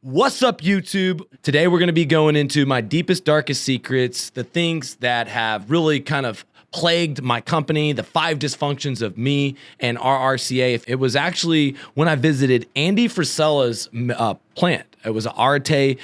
What's up, YouTube? Today we're going to be going into my deepest, darkest secrets, the things that have really kind of plagued my company, the 5 dysfunctions of me and RRCA. It was actually when I visited Andy Frisella's plant. It was an RTA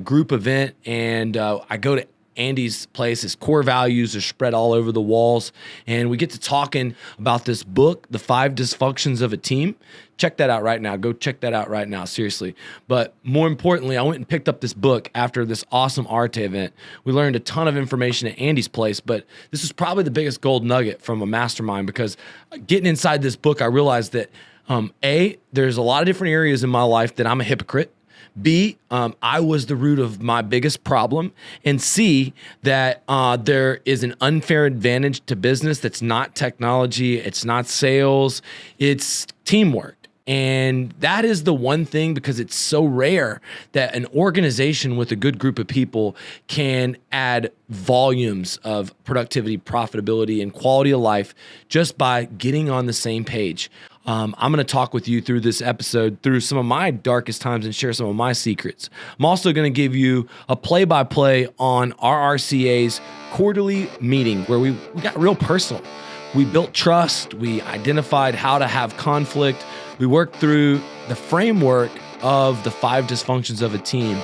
group event, and I go to Andy's place. His core values are spread all over the walls, and we get to talking about this book, The 5 Dysfunctions of a Team. Check that out right now. Go check that out right now, seriously. But more importantly, I went and picked up this book after this awesome RTA event. We learned a ton of information at Andy's place, but this is probably the biggest gold nugget from a mastermind, because getting inside this book, I realized that A, there's a lot of different areas in my life that I'm a hypocrite. B, I was the root of my biggest problem. And C, that there is an unfair advantage to business that's not technology, it's not sales, it's teamwork. And that is the one thing, because it's so rare that an organization with a good group of people can add volumes of productivity, profitability, and quality of life just by getting on the same page. I'm going to talk with you through this episode, through some of my darkest times, and share some of my secrets. I'm also going to give you a play-by-play on RRCA's quarterly meeting, where we got real personal. We built trust. We identified how to have conflict. We worked through the framework of the 5 dysfunctions of a team.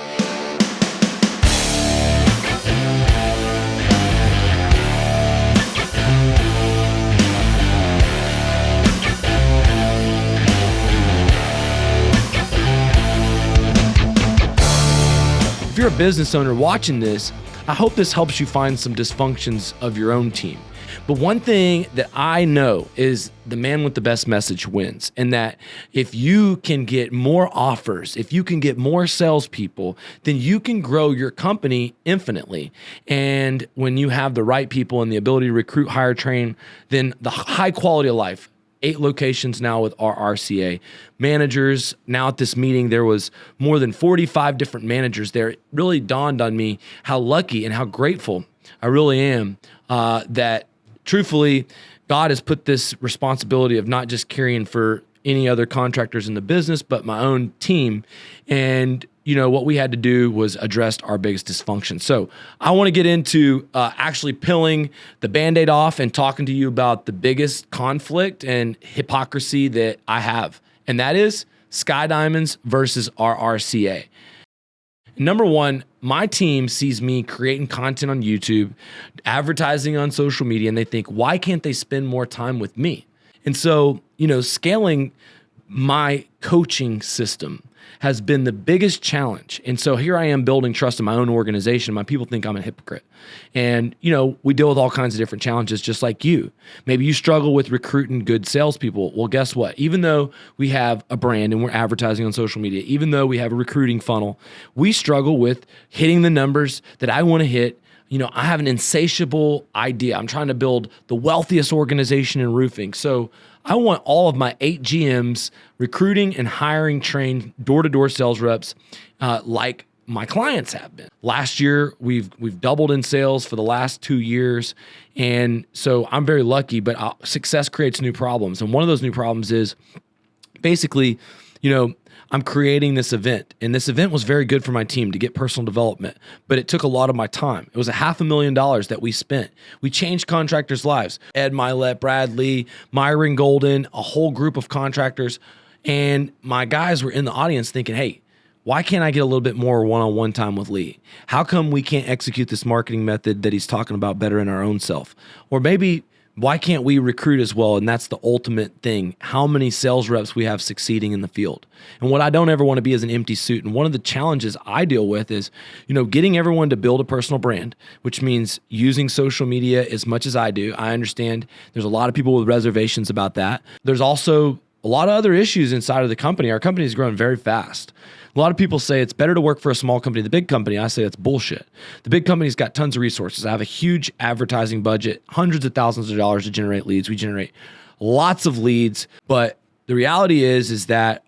If you're a business owner watching this, I hope this helps you find some dysfunctions of your own team. But one thing that I know is the man with the best message wins. And that if you can get more offers, if you can get more salespeople, then you can grow your company infinitely. And when you have the right people and the ability to recruit, hire, train, then the high quality of life. 8 locations now with RRCA. Managers, now at this meeting, there was more than 45 different managers there. It really dawned on me how lucky and how grateful I really am that, truthfully, God has put this responsibility of not just caring for any other contractors in the business, but my own team. And you know, what we had to do was address our biggest dysfunction. So I want to get into actually peeling the Band-Aid off and talking to you about the biggest conflict and hypocrisy that I have. And that is SKYDIAMONDS versus RRCA. Number one, my team sees me creating content on YouTube, advertising on social media, and they think, why can't they spend more time with me? And so, you know, scaling my coaching system has been the biggest challenge. And so here I am building trust in my own organization. My people think I'm a hypocrite. And, you know, we deal with all kinds of different challenges just like you. Maybe you struggle with recruiting good salespeople. Well, guess what? Even though we have a brand and we're advertising on social media, even though we have a recruiting funnel, we struggle with hitting the numbers that I want to hit. You know, I have an insatiable idea. I'm trying to build the wealthiest organization in roofing. So I want all of my 8 GMs recruiting and hiring trained door-to-door sales reps like my clients have been. Last year, we've doubled in sales for the last 2 years. And so I'm very lucky, but success creates new problems. And one of those new problems is basically, you know, I'm creating this event, and this event was very good for my team to get personal development, but it took a lot of my time. It was $500,000 that we spent. We changed contractors' lives. Ed Milet, Brad Lee, Myron Golden, a whole group of contractors, and my guys were in the audience thinking, hey, why can't I get a little bit more one-on-one time with Lee? How come we can't execute this marketing method that he's talking about better in our own self? Or maybe, why can't we recruit as well? And that's the ultimate thing. How many sales reps we have succeeding in the field? And what I don't ever want to be is an empty suit. And one of the challenges I deal with is, you know, getting everyone to build a personal brand, which means using social media as much as I do. I understand there's a lot of people with reservations about that. There's also a lot of other issues inside of the company. Our company is growing very fast. A lot of people say it's better to work for a small company than the big company. I say it's bullshit. The big company's got tons of resources. I have a huge advertising budget, hundreds of thousands of dollars to generate leads. We generate lots of leads, but the reality is that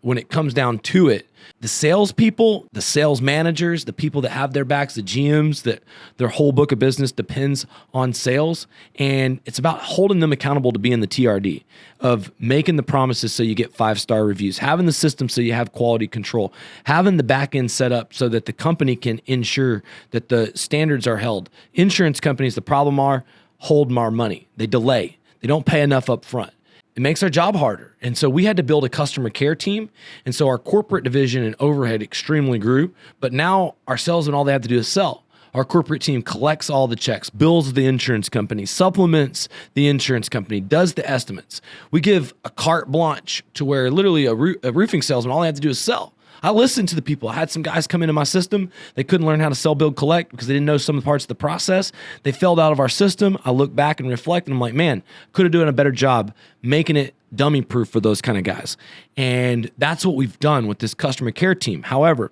when it comes down to it, the salespeople, the sales managers, the people that have their backs, the GMs, that their whole book of business depends on sales. And it's about holding them accountable to be in the TRD, of making the promises so you get 5-star reviews, having the system so you have quality control, having the back end set up so that the company can ensure that the standards are held. Insurance companies, the problem are hold more money. They delay. They don't pay enough up front. It makes our job harder. And so we had to build a customer care team. And so our corporate division and overhead extremely grew. But now our salesmen, all they have to do is sell. Our corporate team collects all the checks, bills the insurance company, supplements the insurance company, does the estimates. We give a carte blanche to where literally a roofing salesman, all they have to do is sell. I listened to the people. I had some guys come into my system. They couldn't learn how to sell, build, collect because they didn't know some of the parts of the process. They failed out of our system. I look back and reflect, and I'm like, man, could have done a better job making it dummy proof for those kind of guys. And that's what we've done with this customer care team. However,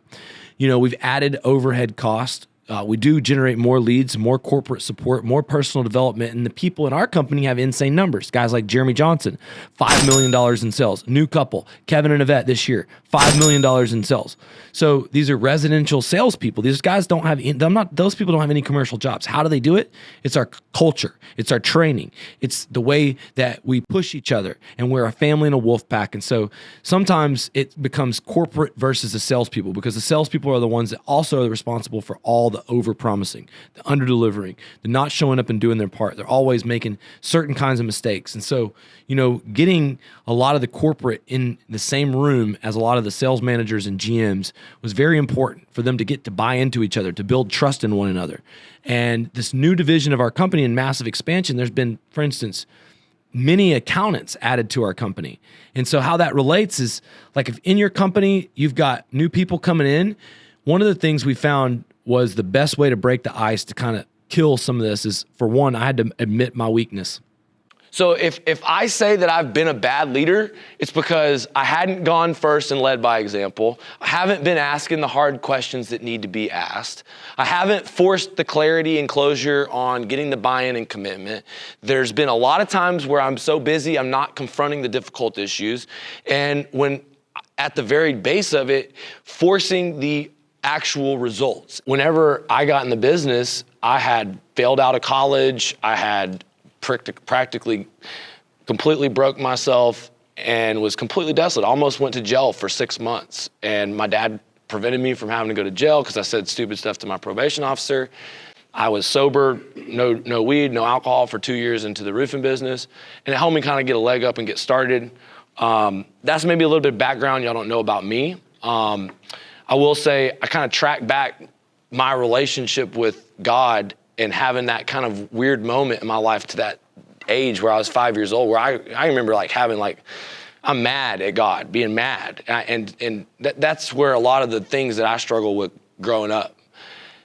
we've added overhead cost. We do generate more leads, more corporate support, more personal development, and the people in our company have insane numbers. Guys like Jeremy Johnson, $5 million in sales. New couple, Kevin and Yvette this year, $5 million in sales. So these are residential salespeople. These guys those people don't have any commercial jobs. How do they do it? It's our culture. It's our training. It's the way that we push each other, and we're a family and a wolf pack. And so sometimes it becomes corporate versus the salespeople, because the salespeople are the ones that also are responsible for all the over-promising, the under-delivering, the not showing up and doing their part. They're always making certain kinds of mistakes. And so, getting a lot of the corporate in the same room as a lot of the sales managers and GMs was very important for them to get to buy into each other, to build trust in one another. And this new division of our company in massive expansion, there's been, for instance, many accountants added to our company. And so how that relates is, like, if in your company you've got new people coming in, one of the things we found was the best way to break the ice to kind of kill some of this is, for one, I had to admit my weakness. So if I say that I've been a bad leader, it's because I hadn't gone first and led by example. I haven't been asking the hard questions that need to be asked. I haven't forced the clarity and closure on getting the buy-in and commitment. There's been a lot of times where I'm so busy, I'm not confronting the difficult issues. And when at the very base of it, forcing the actual results. Whenever I got in the business, I had failed out of college. I had practically completely broke myself and was completely desolate. Almost went to jail for 6 months. And my dad prevented me from having to go to jail because I said stupid stuff to my probation officer. I was sober, no weed, no alcohol for 2 years into the roofing business. And it helped me kind of get a leg up and get started. That's maybe a little bit of background y'all don't know about me. I will say I kind of track back my relationship with God and having that kind of weird moment in my life to that age where I was 5 years old, where I remember I'm mad at God, being mad. And that's where a lot of the things that I struggle with growing up.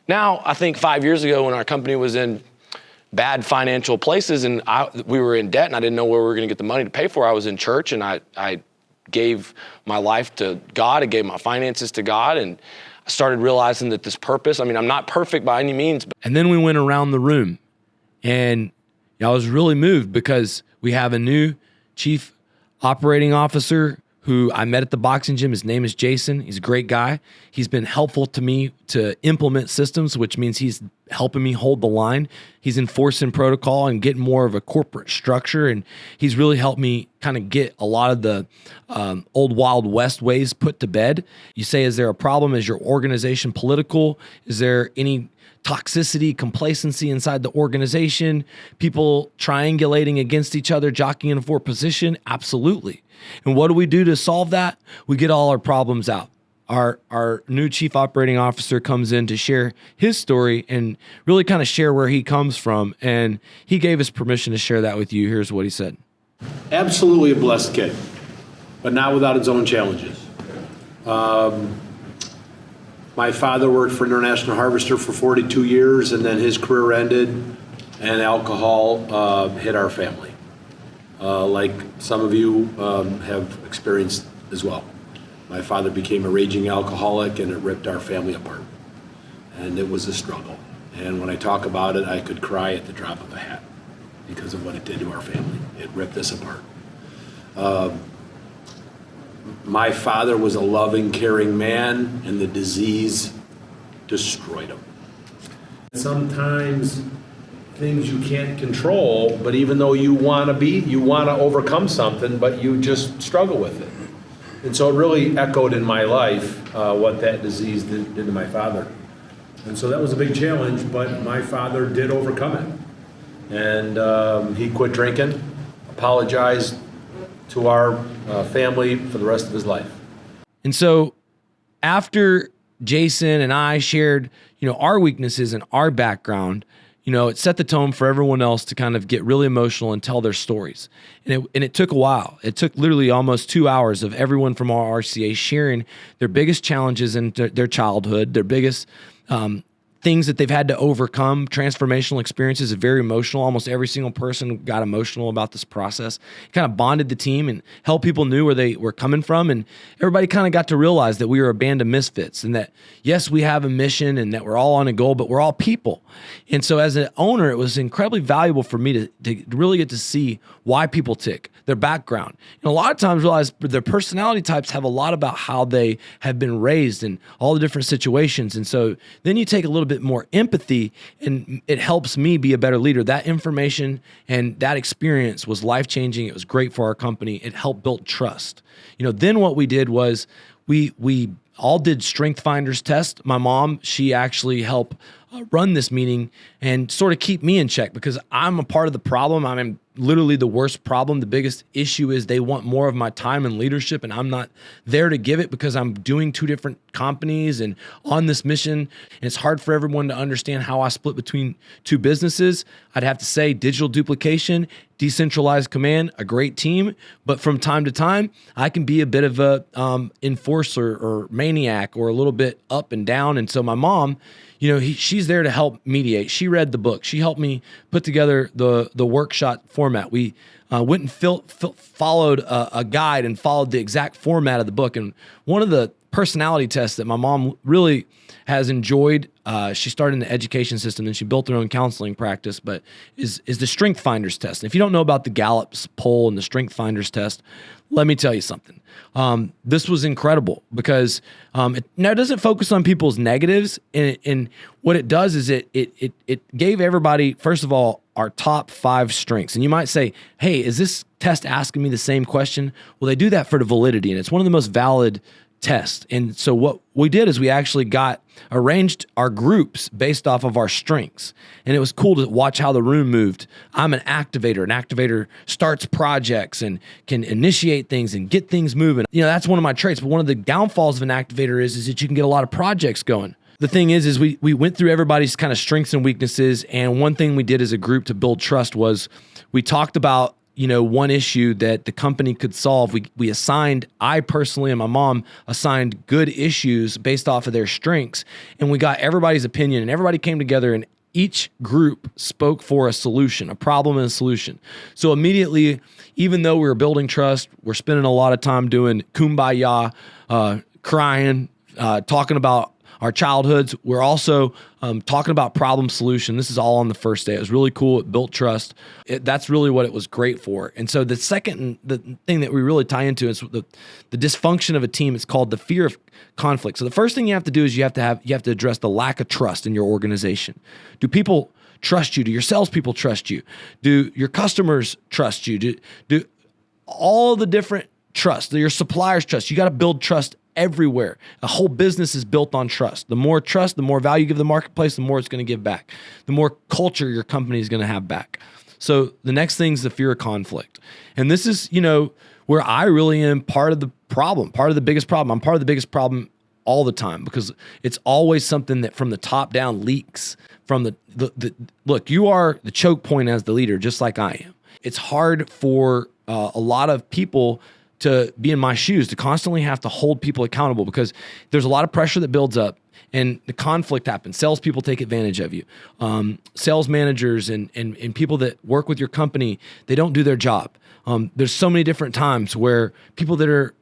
Now, I think 5 years ago when our company was in bad financial places and we were in debt and I didn't know where we were going to get the money to pay for, I was in church and I gave my life to God. I gave my finances to God, and I started realizing that this purpose, I'm not perfect by any means. And then we went around the room, and I was really moved because we have a new chief operating officer who I met at the boxing gym. His name is Jason. He's a great guy. He's been helpful to me to implement systems, which means he's helping me hold the line. He's enforcing protocol and getting more of a corporate structure. And he's really helped me kind of get a lot of the old Wild West ways put to bed. You say, is there a problem? Is your organization political? Is there any toxicity, complacency inside the organization? People triangulating against each other, jockeying for position? Absolutely. And what do we do to solve that? We get all our problems out. Our new chief operating officer comes in to share his story and really kind of share where he comes from. And he gave us permission to share that with you. Here's what he said. Absolutely a blessed kid, but not without its own challenges. My father worked for International Harvester for 42 years, and then his career ended, and alcohol hit our family, like some of you have experienced as well. My father became a raging alcoholic, and it ripped our family apart, and it was a struggle. And when I talk about it, I could cry at the drop of a hat because of what it did to our family. It ripped us apart. My father was a loving, caring man, and the disease destroyed him. Sometimes things you can't control, but even though you want to overcome something, but you just struggle with it. And so it really echoed in my life what that disease did to my father. And so that was a big challenge, but my father did overcome it. And he quit drinking, apologized to our family for the rest of his life. And so after Jason and I shared, our weaknesses and our background, it set the tone for everyone else to kind of get really emotional and tell their stories. And it took a while. It took literally almost 2 hours of everyone from RRCA sharing their biggest challenges in their childhood, their biggest things that they've had to overcome. Transformational experiences are very emotional. Almost every single person got emotional about this process. It kind of bonded the team and helped people knew where they were coming from. And everybody kind of got to realize that we were a band of misfits and that, yes, we have a mission and that we're all on a goal, but we're all people. And so as an owner, it was incredibly valuable for me to really get to see why people tick, their background. And a lot of times realize their personality types have a lot about how they have been raised in all the different situations. And so then you take a little bit more empathy and it helps me be a better leader. That information and that experience was life-changing. It was great for our company. It helped build trust. Then what we did was we all did strength finders test. My mom, she actually helped run this meeting and sort of keep me in check because I'm a part of the problem. I'm literally the worst problem. The biggest issue is they want more of my time and leadership, and I'm not there to give it because I'm doing 2 different companies and on this mission. And it's hard for everyone to understand how I split between 2 businesses. I'd have to say digital duplication, decentralized command, a great team. But from time to time, I can be a bit of a enforcer or maniac or a little bit up and down. And so my mom, she's there to help mediate. She read the book. She helped me put together the workshop format. We went and followed a guide and followed the exact format of the book. And one of the personality tests that my mom really has enjoyed, she started in the education system and she built her own counseling practice, but is the Strength Finders test. And if you don't know about the Gallup's poll and the Strength Finders test, let me tell you something. This was incredible because it doesn't focus on people's negatives. And what it does is it gave everybody, first of all, our top 5 strengths. And you might say, hey, is this test asking me the same question? Well, they do that for the validity, and it's one of the most valid tests. And so what we did is we actually arranged our groups based off of our strengths. And it was cool to watch how the room moved. I'm an activator. An activator starts projects and can initiate things and get things moving. That's one of my traits. But one of the downfalls of an activator is that you can get a lot of projects going. The thing is we went through everybody's kind of strengths and weaknesses. And one thing we did as a group to build trust was we talked about one issue that the company could solve. We assigned, I personally and my mom assigned good issues based off of their strengths, and we got everybody's opinion, and everybody came together, and each group spoke for a solution, a problem and a solution. So immediately, even though we were building trust, we're spending a lot of time doing kumbaya, crying, talking about our childhoods. We're also talking about problem solution. This is all on the first day. It was really cool. It built trust. That's really what it was great for. And so the thing that we really tie into is the dysfunction of a team. It's called the fear of conflict. So the first thing you have to do is you have to address the lack of trust in your organization. Do people trust you? Do your salespeople trust you? Do your customers trust you? Do all the different trust? Do your suppliers trust? You got to build trust everywhere. A whole business is built on trust. The more trust, the more value you give the marketplace, the more it's going to give back. The more culture your company is going to have back. So the next thing is the fear of conflict. And this is, where I really am part of the problem, part of the biggest problem. I'm part of the biggest problem all the time because it's always something that from the top down leaks from look, you are the choke point as the leader, just like I am. It's hard for a lot of people to be in my shoes, to constantly have to hold people accountable because there's a lot of pressure that builds up and the conflict happens. Salespeople take advantage of you. Sales managers and people that work with your company, they don't do their job. There's so many different times where people that are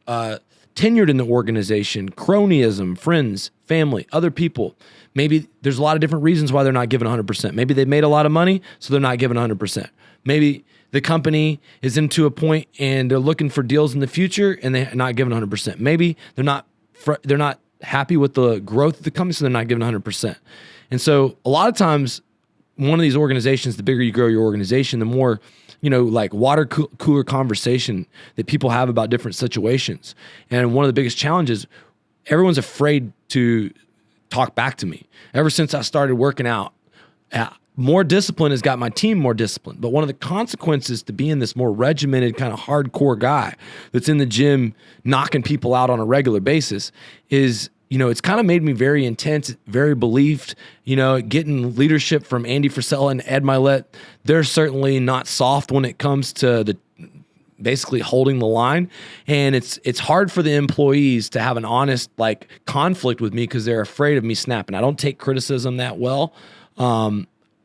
tenured in the organization, cronyism, friends, family, other people, maybe there's a lot of different reasons why they're not giving 100%. Maybe they made a lot of money, so they're not giving 100%. Maybe the company is into a point and they're looking for deals in the future and they're not giving 100%. Maybe they're not happy with the growth of the company, so they're not giving 100%. And so a lot of times, one of these organizations, the bigger you grow your organization, the more, like water cooler conversation that people have about different situations. And one of the biggest challenges, everyone's afraid to talk back to me. Ever since I started working out, more discipline has got my team more disciplined. But one of the consequences to being this more regimented, kind of hardcore guy that's in the gym knocking people out on a regular basis is, it's kind of made me very intense, very believed. Getting leadership from Andy Frisella and Ed Milet, they're certainly not soft when it comes to basically holding the line. And it's hard for the employees to have an honest conflict with me because they're afraid of me snapping. I don't take criticism that well.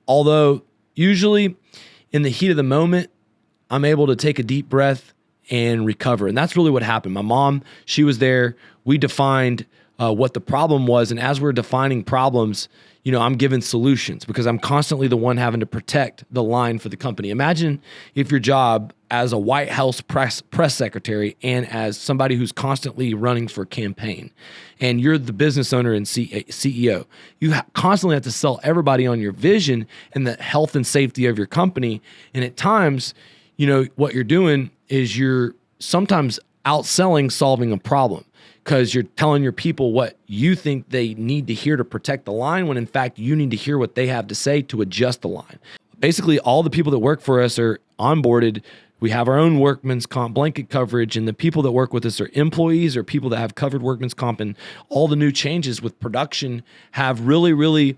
Although usually in the heat of the moment, I'm able to take a deep breath and recover. And that's really what happened. My mom, she was there. We defined what the problem was. And as we're defining problems, I'm giving solutions because I'm constantly the one having to protect the line for the company. Imagine if your job as a White House press secretary and as somebody who's constantly running for a campaign, and you're the business owner and CEO. You constantly have to sell everybody on your vision and the health and safety of your company. And at times, what you're doing is you're sometimes outselling solving a problem, because you're telling your people what you think they need to hear to protect the line, when in fact you need to hear what they have to say to adjust the line. Basically, all the people that work for us are onboarded. We have our own workman's comp blanket coverage, and the people that work with us are employees or people that have covered workman's comp. And all the new changes with production have really, really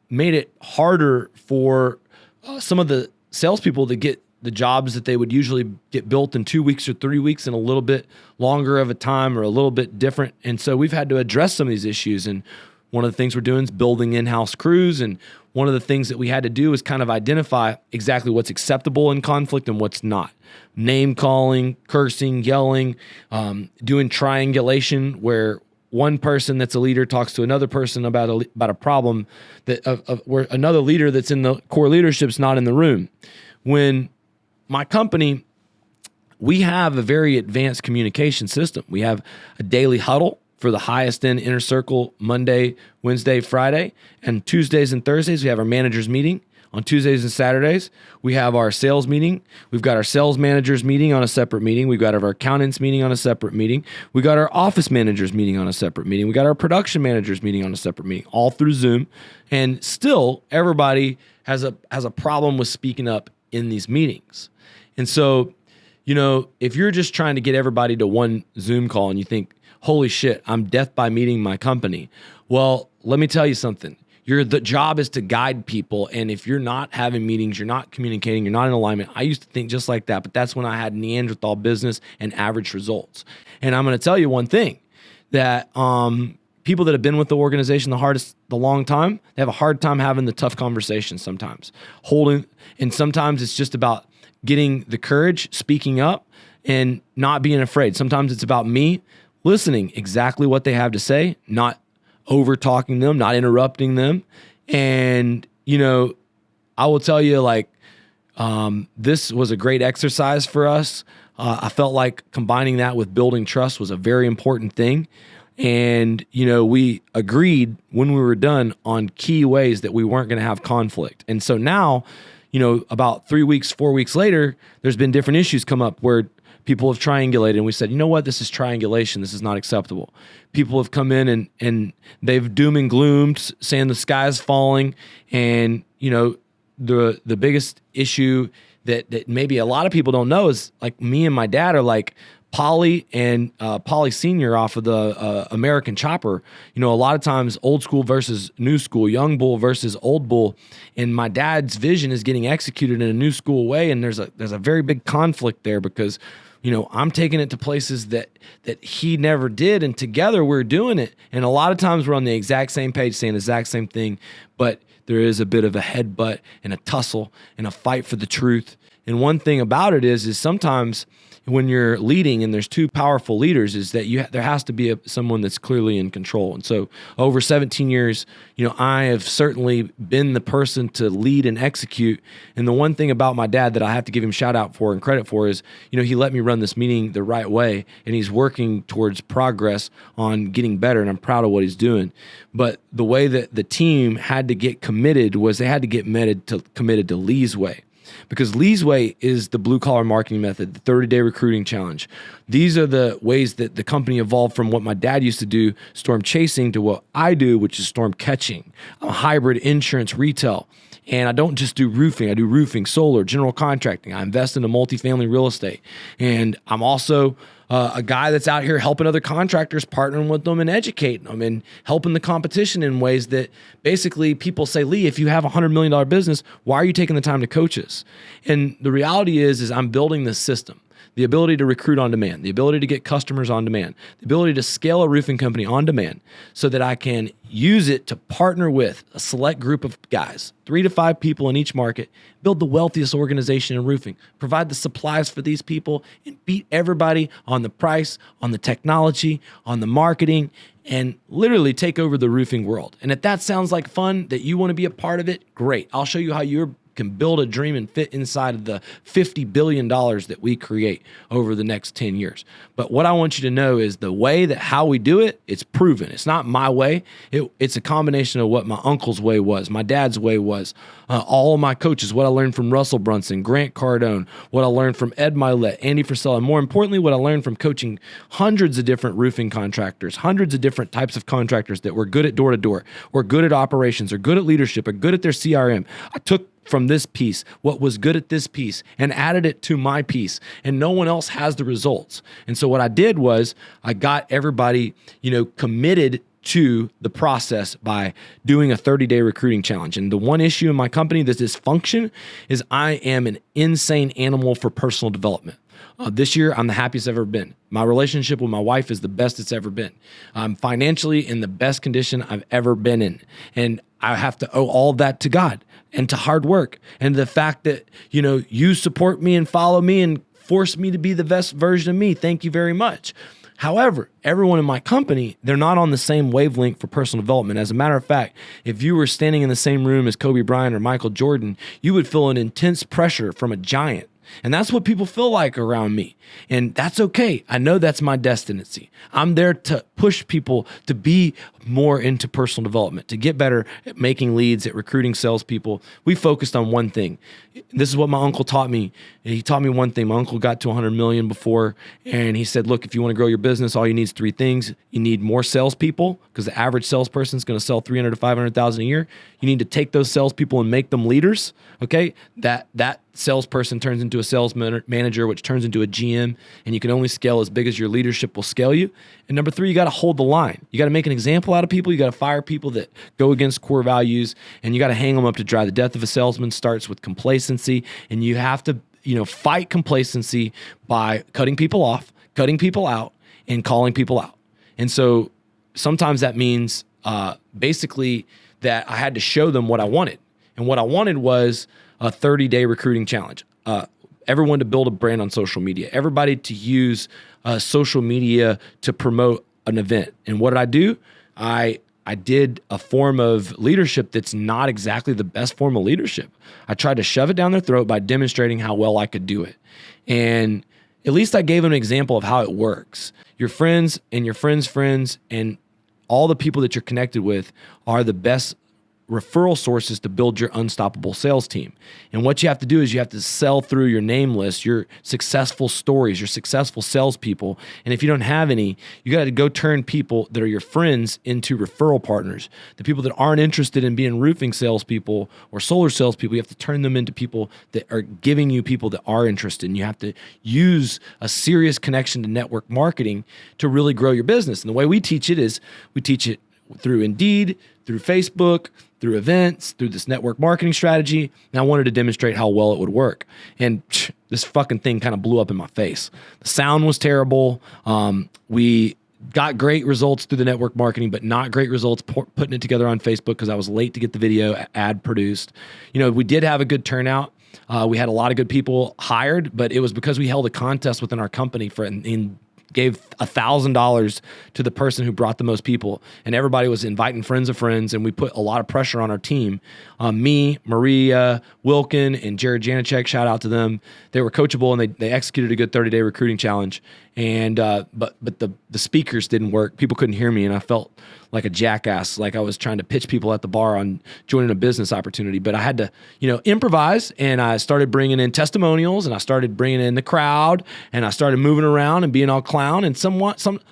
made it harder for some of the salespeople to get the jobs that they would usually get built in 2 weeks or 3 weeks in a little bit longer of a time or a little bit different. And so we've had to address some of these issues. And one of the things we're doing is building in-house crews. And one of the things that we had to do is kind of identify exactly what's acceptable in conflict and what's not. Name calling, cursing, yelling, doing triangulation where one person that's a leader talks to another person about a problem that where another leader that's in the core leadership's not in the room. When my company, we have a very advanced communication system. We have a daily huddle for the highest end inner circle Monday, Wednesday, Friday, and Tuesdays and Thursdays. We have our managers meeting. On Tuesdays and Saturdays, we have our sales meeting. We've got our sales managers meeting on a separate meeting. We've got our accountants meeting on a separate meeting. We got our office managers meeting on a separate meeting. We got our production managers meeting on a separate meeting, all through Zoom. And still, everybody has a problem with speaking up in these meetings. And so, if you're just trying to get everybody to one Zoom call and you think, holy shit, I'm death by meeting my company. Well, let me tell you something. The job is to guide people. And if you're not having meetings, you're not communicating, you're not in alignment. I used to think just like that, but that's when I had Neanderthal business and average results. And I'm going to tell you one thing, that people that have been with the organization the long time, they have a hard time having the tough conversations sometimes. And sometimes it's just about getting the courage, speaking up, and not being afraid. Sometimes it's about me listening exactly what they have to say, not over talking them, not interrupting them. And, I will tell you, this was a great exercise for us. I felt like combining that with building trust was a very important thing. And, we agreed when we were done on key ways that we weren't going to have conflict. And so now, about 3 weeks, 4 weeks later, there's been different issues come up where people have triangulated, and we said, you know what, this is triangulation. This is not acceptable. People have come in and they've doom and gloomed, saying the sky's falling. And, the biggest issue that maybe a lot of people don't know is me and my dad are like Polly and Polly Senior off of the American Chopper. A lot of times old school versus new school, young bull versus old bull. And my dad's vision is getting executed in a new school way. And there's a very big conflict there because, I'm taking it to places that he never did. And together we're doing it. And a lot of times we're on the exact same page saying the exact same thing. But there is a bit of a headbutt and a tussle and a fight for the truth. And one thing about it is sometimes when you're leading and there's two powerful leaders is that there has to be someone that's clearly in control. And so over 17 years, I have certainly been the person to lead and execute. And the one thing about my dad that I have to give him shout out for and credit for is, he let me run this meeting the right way, and he's working towards progress on getting better. And I'm proud of what he's doing. But the way that the team had to get committed was they had to get committed to Lee's way. Because Lee's way is the blue collar marketing method, the 30-day recruiting challenge. These are the ways that the company evolved from what my dad used to do, storm chasing, to what I do, which is storm catching. I'm a hybrid insurance retail. And I don't just do roofing. I do roofing, solar, general contracting. I invest into multifamily real estate. And I'm also a guy that's out here helping other contractors, partnering with them and educating them and helping the competition in ways that basically people say, Lee, if you have a $100 million business, why are you taking the time to coach us? And the reality is I'm building this system. The ability to recruit on demand, the ability to get customers on demand, the ability to scale a roofing company on demand so that I can use it to partner with a select group of guys, 3 to 5 people in each market, build the wealthiest organization in roofing, provide the supplies for these people, and beat everybody on the price, on the technology, on the marketing, and literally take over the roofing world. And if that sounds like fun, that you want to be a part of it, great. I'll show you how you can build a dream and fit inside of the $50 billion that we create over the next 10 years. But what I want you to know is the way that how we do it, it's proven. It's not my way. It's a combination of what my uncle's way was, my dad's way was, all of my coaches, what I learned from Russell Brunson, Grant Cardone, what I learned from Ed Milet, Andy Frisell, and more importantly, what I learned from coaching hundreds of different roofing contractors, hundreds of different types of contractors that were good at door-to-door, or good at operations, or good at leadership, or good at their CRM. I took from this piece what was good at this piece and added it to my piece, and no one else has the results. And so what I did was I got everybody, committed to the process by doing a 30-day recruiting challenge. And the one issue in my company, this dysfunction, is I am an insane animal for personal development. This year, I'm the happiest I've ever been. My relationship with my wife is the best it's ever been. I'm financially in the best condition I've ever been in. And I have to owe all of that to God and to hard work and the fact that, you support me and follow me and force me to be the best version of me. Thank you very much. However, everyone in my company, they're not on the same wavelength for personal development. As a matter of fact, if you were standing in the same room as Kobe Bryant or Michael Jordan, you would feel an intense pressure from a giant. And that's what people feel like around me. And that's okay. I know that's my destiny. I'm there to push people to be more into personal development, to get better at making leads, at recruiting salespeople. We focused on one thing. This is what my uncle taught me. He taught me one thing. My uncle got to 100 million before, and he said, look, if you want to grow your business, all you need is 3 things. You need more salespeople, because the average salesperson is going to sell 300 to 500,000 a year. You need to take those salespeople and make them leaders. Okay, that salesperson turns into a sales manager, which turns into a GM, and you can only scale as big as your leadership will scale you. And number 3, you got to hold the line. You got to make an example out of people. You got to fire people that go against core values, and you got to hang them up to dry. The death of a salesman starts with complacency, and you have to, fight complacency by cutting people off, cutting people out, and calling people out. And so sometimes that means basically that I had to show them what I wanted. And what I wanted was a 30-day recruiting challenge. Everyone to build a brand on social media. Everybody to use social media to promote an event. And what did I do? I did a form of leadership that's not exactly the best form of leadership. I tried to shove it down their throat by demonstrating how well I could do it. And at least I gave them an example of how it works. Your friends and your friends' friends and all the people that you're connected with are the best referral sources to build your unstoppable sales team. And what you have to do is you have to sell through your name list, your successful stories, your successful salespeople. And if you don't have any, you got to go turn people that are your friends into referral partners. The people that aren't interested in being roofing salespeople or solar salespeople, you have to turn them into people that are giving you people that are interested. And you have to use a serious connection to network marketing to really grow your business. And the way we teach it is we teach it through Indeed, through Facebook, through events, through this network marketing strategy. And I wanted to demonstrate how well it would work. And this fucking thing kind of blew up in my face. The sound was terrible. We got great results through the network marketing, but not great results putting it together on Facebook because I was late to get the video ad produced. We did have a good turnout. We had a lot of good people hired, but it was because we held a contest within our company and gave $1,000 to the person who brought the most people, and everybody was inviting friends of friends, and we put a lot of pressure on our team. Me, Maria, Wilkin, and Jared Janacek, shout out to them. They were coachable, and they executed a good 30-day recruiting challenge. And but the speakers didn't work. People couldn't hear me, and I felt like a jackass, like I was trying to pitch people at the bar on joining a business opportunity. But I had to, improvise, and I started bringing in testimonials, and I started bringing in the crowd, and I started moving around and being all clown. And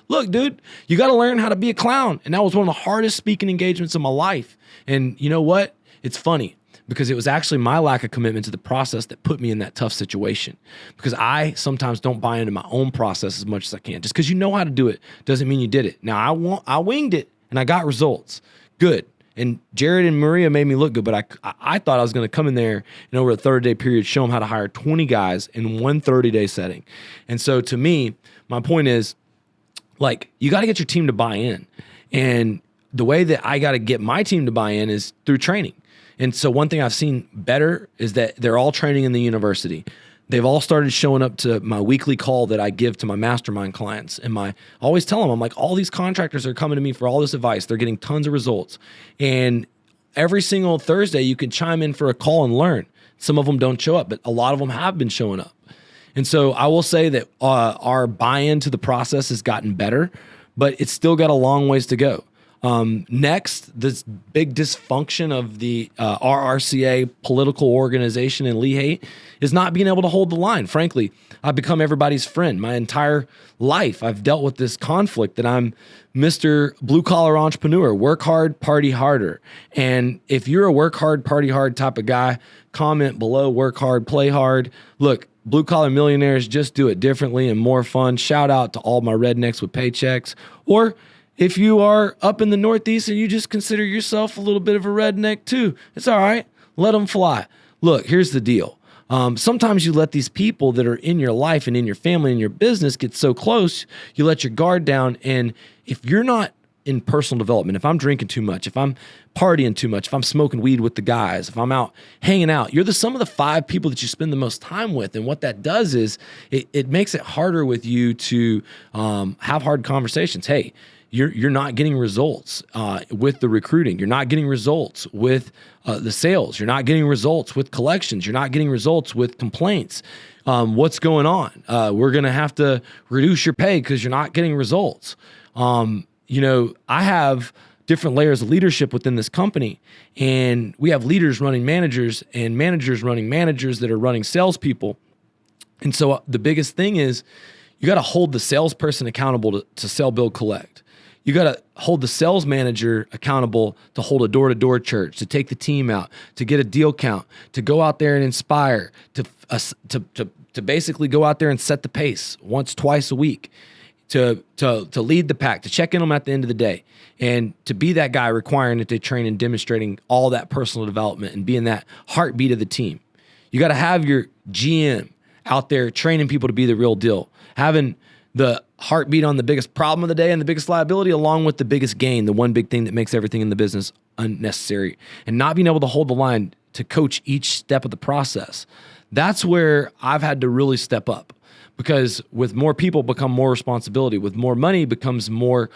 look, dude, you got to learn how to be a clown. And that was one of the hardest speaking engagements of my life. And you know what? It's funny, because it was actually my lack of commitment to the process that put me in that tough situation. Because I sometimes don't buy into my own process as much as I can. Just because you know how to do it doesn't mean you did it. Now, I winged it, and I got results. Good. And Jared and Maria made me look good, but I thought I was going to come in there and over a 30-day period show them how to hire 20 guys in one 30-day setting. And so to me, my point is, like, you got to get your team to buy in. And the way that I got to get my team to buy in is through training. And so one thing I've seen better is that they're all training in the university. They've all started showing up to my weekly call that I give to my mastermind clients. And I always tell them, I'm like, all these contractors are coming to me for all this advice. They're getting tons of results. And every single Thursday, you can chime in for a call and learn. Some of them don't show up, but a lot of them have been showing up. And so I will say that our buy-in to the process has gotten better, but it's still got a long ways to go. Next, this big dysfunction of the RRCA political organization in Leehaight is not being able to hold the line. Frankly, I've become everybody's friend. My entire life, I've dealt with this conflict that I'm Mr. Blue-collar entrepreneur, work hard, party harder. And if you're a work hard, party hard type of guy, comment below, work hard, play hard. Look, blue-collar millionaires just do it differently and more fun. Shout out to all my rednecks with paychecks. Or if you are up in the Northeast and you just consider yourself a little bit of a redneck too, it's all right. Let them fly. Look, here's the deal. Sometimes you let these people that are in your life and in your family and your business get so close, you let your guard down. And if you're not in personal development, if I'm drinking too much, if I'm partying too much, if I'm smoking weed with the guys, if I'm out hanging out, you're the sum of the 5 people that you spend the most time with. And what that does is it makes it harder with you to have hard conversations. Hey, you're not getting results with the recruiting. You're not getting results with the sales. You're not getting results with collections. You're not getting results with complaints. What's going on? We're going to have to reduce your pay because you're not getting results. I have different layers of leadership within this company, and we have leaders running managers and managers running managers that are running salespeople. And so the biggest thing is you got to hold the salesperson accountable to sell, build, collect. You got to hold the sales manager accountable to hold a door-to-door church, to take the team out, to get a deal count, to go out there and inspire, to basically go out there and set the pace once, twice a week, to lead the pack, to check in on them at the end of the day, and to be that guy requiring that they train and demonstrating all that personal development and being that heartbeat of the team. You got to have your GM out there training people to be the real deal, having the heartbeat on the biggest problem of the day and the biggest liability, along with the biggest gain, the one big thing that makes everything in the business unnecessary, and not being able to hold the line to coach each step of the process. That's where I've had to really step up, because with more people become more responsibility, with more money becomes more,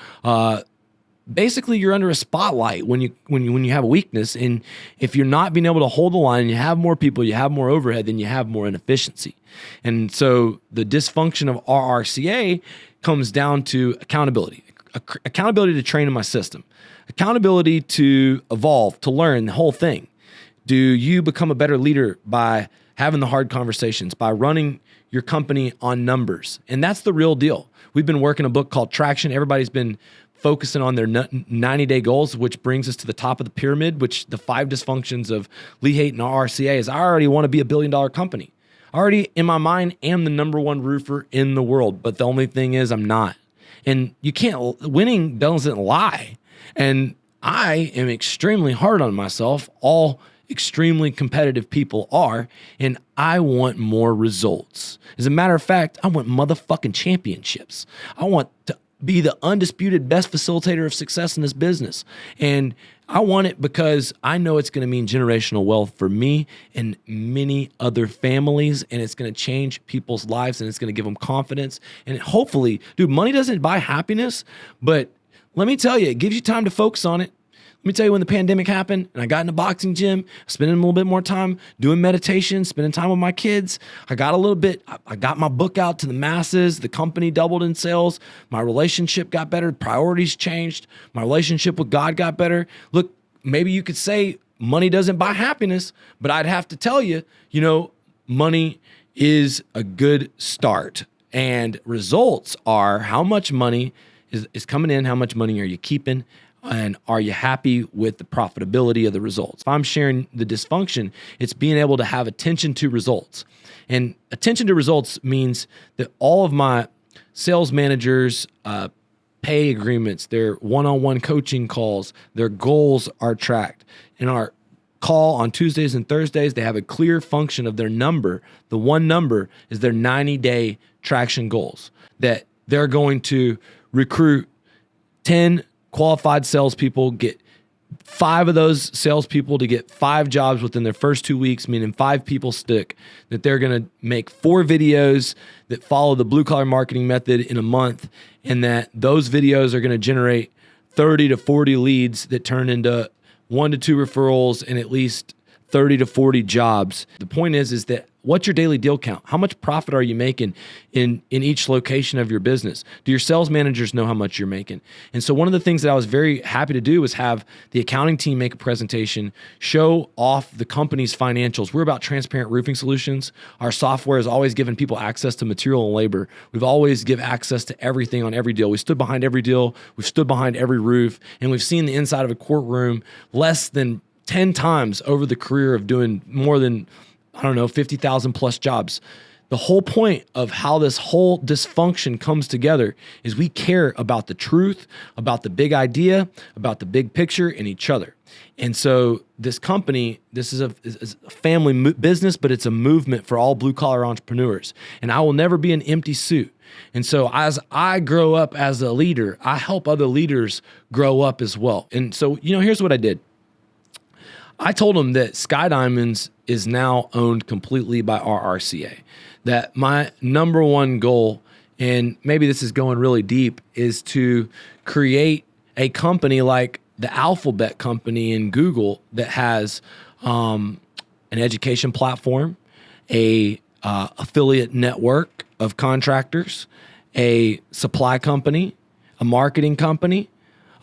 basically you're under a spotlight when you have a weakness. And if you're not being able to hold the line, and you have more people, you have more overhead, then you have more inefficiency. And so the dysfunction of RRCA comes down to accountability. Accountability to train in my system. Accountability to evolve, to learn the whole thing. Do you become a better leader by having the hard conversations, by running your company on numbers? And that's the real deal. We've been working a book called Traction. Everybody's been focusing on their 90-day goals, which brings us to the top of the pyramid, which the 5 dysfunctions of Leehaight and RRCA is I already want to be a billion-dollar company. I already, in my mind, am the #1 roofer in the world, but the only thing is I'm not. And you can't, winning doesn't lie. And I am extremely hard on myself. All extremely competitive people are, and I want more results. As a matter of fact, I want motherfucking championships. I want to be the undisputed best facilitator of success in this business. And I want it because I know it's going to mean generational wealth for me and many other families, and it's going to change people's lives, and it's going to give them confidence. And hopefully, dude, money doesn't buy happiness, but let me tell you, it gives you time to focus on it. Let me tell you, when the pandemic happened and I got in a boxing gym, spending a little bit more time doing meditation, spending time with my kids, I got my book out to the masses. The company doubled in sales. My relationship got better. Priorities changed. My relationship with God got better. Look, maybe you could say money doesn't buy happiness, but I'd have to tell you, money is a good start. And results are how much money is coming in, how much money are you keeping, and are you happy with the profitability of the results? If I'm sharing the dysfunction, it's being able to have attention to results. And attention to results means that all of my sales managers' pay agreements, their one-on-one coaching calls, their goals are tracked. In our call on Tuesdays and Thursdays, they have a clear function of their number. The one number is their 90-day traction goals, that they're going to recruit 10 qualified salespeople, get 5 of those salespeople to get 5 jobs within their first 2 weeks, meaning 5 people stick, that they're going to make 4 videos that follow the blue collar marketing method in a month, and that those videos are going to generate 30 to 40 leads that turn into 1 to 2 referrals and at least 30 to 40 jobs. The point is that what's your daily deal count? How much profit are you making in each location of your business? Do your sales managers know how much you're making? And so one of the things that I was very happy to do was have the accounting team make a presentation, show off the company's financials. We're about transparent roofing solutions. Our software has always given people access to material and labor. We've always give access to everything on every deal. We stood behind every deal. We've stood behind every roof, and we've seen the inside of a courtroom less than 10 times over the career of doing more than, 50,000 plus jobs. The whole point of how this whole dysfunction comes together is we care about the truth, about the big idea, about the big picture, and each other. And so this company, this is a family business, but it's a movement for all blue collar entrepreneurs. And I will never be an empty suit. And so as I grow up as a leader, I help other leaders grow up as well. And so, here's what I did. I told them that SKYDIAMONDS is now owned completely by RRCA. That my number one goal, and maybe this is going really deep, is to create a company like the Alphabet company in Google that has an education platform, a affiliate network of contractors, a supply company, a marketing company,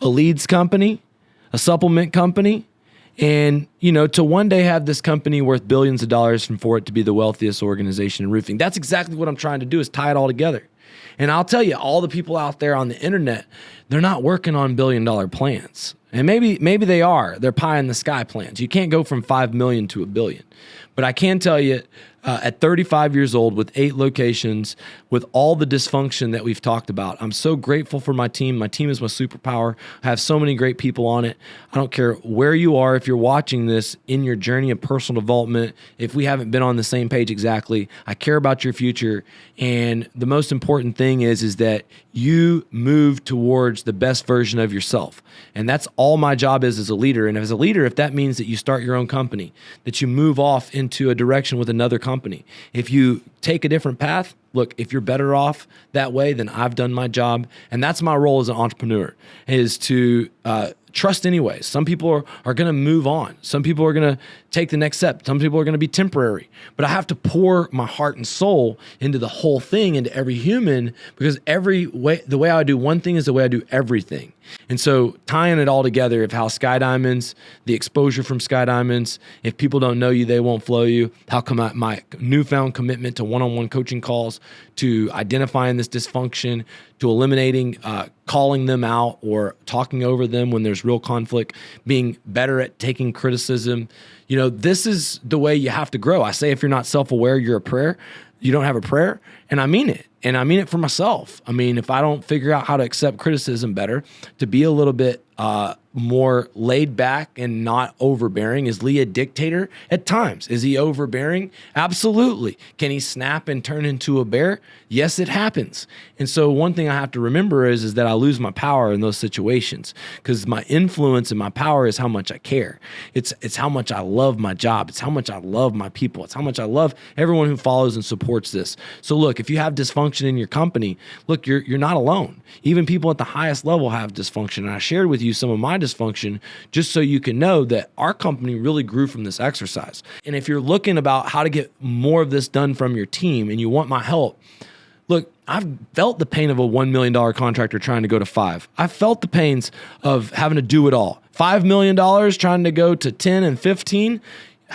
a leads company, a supplement company, and, to one day have this company worth billions of dollars and for it to be the wealthiest organization in roofing. That's exactly what I'm trying to do, is tie it all together. And I'll tell you, all the people out there on the internet, they're not working on billion-dollar plans. And maybe they are. They're pie in the sky plans. You can't go from 5 million to $1 billion. But I can tell you, at 35 years old, with 8 locations, with all the dysfunction that we've talked about, I'm so grateful for my team. My team is my superpower. I have so many great people on it. I don't care where you are, if you're watching this in your journey of personal development, if we haven't been on the same page exactly, I care about your future. And the most important thing is that you move towards the best version of yourself. And that's all my job is as a leader. And as a leader, if that means that you start your own company, that you move off into a direction with another company, if you take a different path, look, if you're better off that way, then I've done my job. And that's my role as an entrepreneur, is to trust anyways. Some people are going to move on. Some people are going to take the next step. Some people are going to be temporary. But I have to pour my heart and soul into the whole thing, into every human, because the way I do one thing is the way I do everything. And so tying it all together of how SKYDIAMONDS, the exposure from SKYDIAMONDS, if people don't know you, they won't flow you. How come my newfound commitment to one-on-one coaching calls, to identifying this dysfunction, to eliminating calling them out or talking over them when there's real conflict, being better at taking criticism. This is the way you have to grow. I say if you're not self-aware, you don't have a prayer. And I mean it. And I mean it for myself. I mean, if I don't figure out how to accept criticism better, to be a little bit more laid back and not overbearing? Is Lee a dictator? At times. Is he overbearing? Absolutely. Can he snap and turn into a bear? Yes, it happens. And so one thing I have to remember is that I lose my power in those situations, because my influence and my power is how much I care. It's how much I love my job. It's how much I love my people. It's how much I love everyone who follows and supports this. So look, if you have dysfunction in your company, look, you're not alone. Even people at the highest level have dysfunction. And I shared with you some of my dysfunction just so you can know that our company really grew from this exercise. And if you're looking about how to get more of this done from your team and you want my help, look, I've felt the pain of a $1 million contractor trying to go to 5. I've felt the pains of having to do it all. $5 million trying to go to 10 and 15,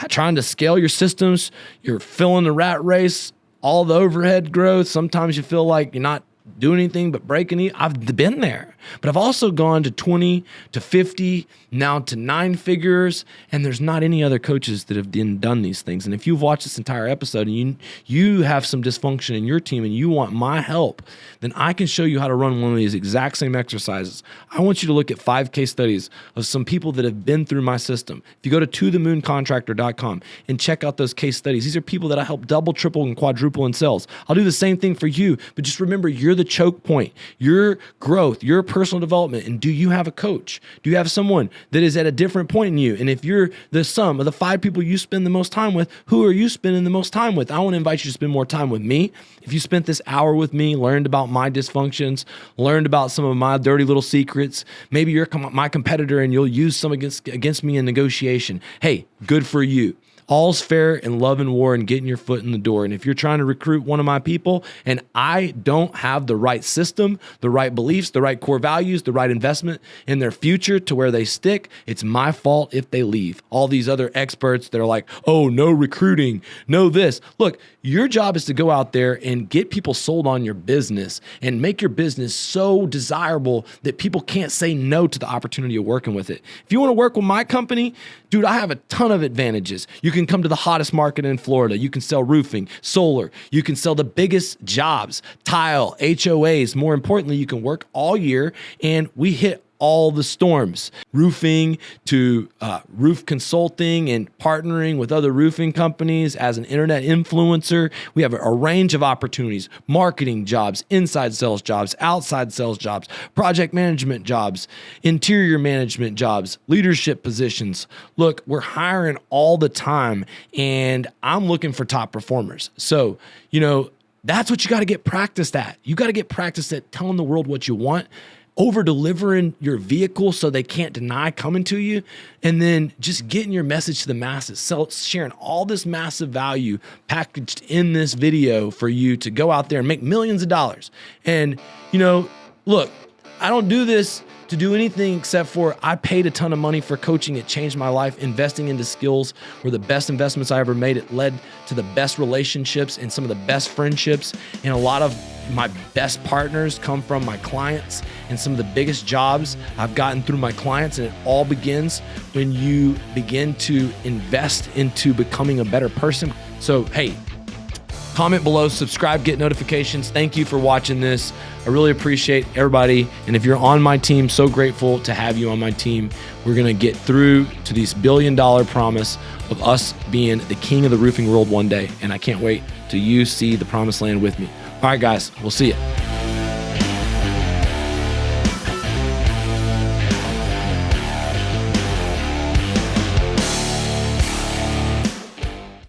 trying to scale your systems. You're filling the rat race, all the overhead growth. Sometimes you feel like you're not doing anything but breaking it. I've been there, but I've also gone to 20 to 50, now to 9 figures, and there's not any other coaches that have done these things. And if you've watched this entire episode and you have some dysfunction in your team and you want my help, then I can show you how to run one of these exact same exercises. I want you to look at 5 case studies of some people that have been through my system. If you go to tothemooncontractor.com and check out those case studies, these are people that I help double, triple, and quadruple in sales. I'll do the same thing for you, but just remember, you're the choke point, your growth, your personal development. And do you have a coach? Do you have someone that is at a different point in you? And if you're the sum of the 5 people you spend the most time with, who are you spending the most time with? I want to invite you to spend more time with me. If you spent this hour with me, learned about my dysfunctions, learned about some of my dirty little secrets, maybe you're my competitor and you'll use some against me in negotiation. Hey, good for you. All's fair in love and war and getting your foot in the door. And if you're trying to recruit one of my people and I don't have the right system, the right beliefs, the right core values, the right investment in their future to where they stick, it's my fault if they leave. All these other experts that are like, oh, no recruiting, no this. Look, your job is to go out there and get people sold on your business and make your business so desirable that people can't say no to the opportunity of working with it. If you want to work with my company, dude, I have a ton of advantages. You can come to the hottest market in Florida. You can sell roofing, solar. You can sell the biggest jobs, tile, HOAs. More importantly, you can work all year and we hit all the storms, roofing to roof consulting and partnering with other roofing companies as an internet influencer. We have a range of opportunities, marketing jobs, inside sales jobs, outside sales jobs, project management jobs, interior management jobs, leadership positions. Look, we're hiring all the time and I'm looking for top performers. So, that's what you got to get practiced at. You got to get practiced at telling the world what you want, over-delivering your vehicle so they can't deny coming to you, and then just getting your message to the masses, sharing all this massive value packaged in this video for you to go out there and make millions of dollars. And, look, I don't do this to do anything except for I paid a ton of money for coaching. It changed my life. Investing into skills were the best investments I ever made. It led to the best relationships and some of the best friendships. And a lot of my best partners come from my clients, and some of the biggest jobs I've gotten through my clients. And it all begins when you begin to invest into becoming a better person. So, hey, comment below, subscribe, get notifications. Thank you for watching this. I really appreciate everybody. And if you're on my team, so grateful to have you on my team. We're going to get through to this $1 billion promise of us being the king of the roofing world one day. And I can't wait till you see the promised land with me. All right, guys, we'll see you.